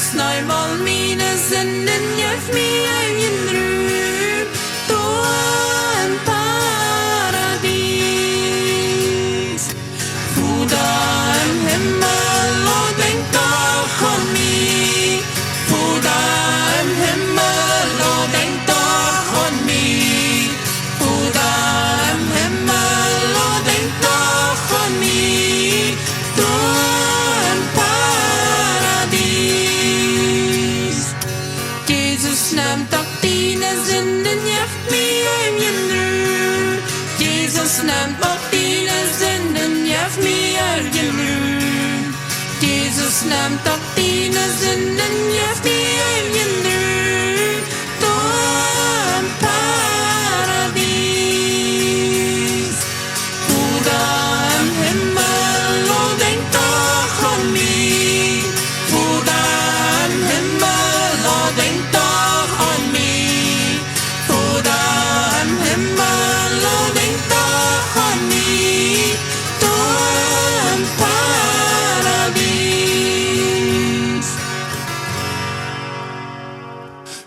Snøy all mine synden, hjälp mig egen dröm, då en paradis. Foda en himmel och längta från mig, foda en himmel och längta från mig, foda en himmel och längta från mig, då en paradis. Jesus namn tack dina synden, hjälp mig egen dröm. Jesus namn tack dina synden, hjälp mig egen dröm. Jesus namn tack dina synden, hjälp mig egen dröm. Då en paradis. Foda en himmel och längta från mig, foda en himmel och längta från mig, foda en himmel och längta från mig, då en paradis.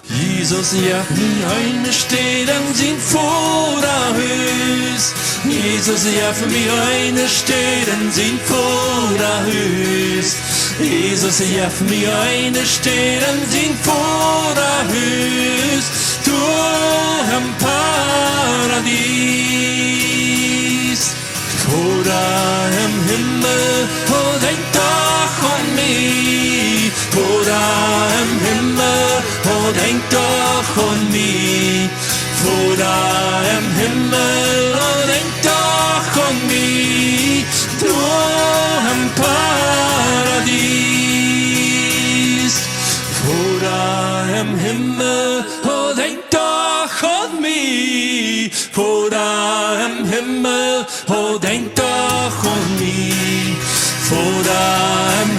Jesus, hjälp mig eine stehen sin Vorderhus. Jesus, hjälp mig eine stehen sin Vorderhus. Jesus, hjälp mig eine stehen sin Vorderhus. Du am Paradies. Foda im Himmel, och längta från mig. Foda im Himmel, och längta från mig. Foda im Himmel, och längta från mig. Då am Paradies. Foda im Himmel, och längta från mig. Foda im Himmel, och längta från mig. Foda im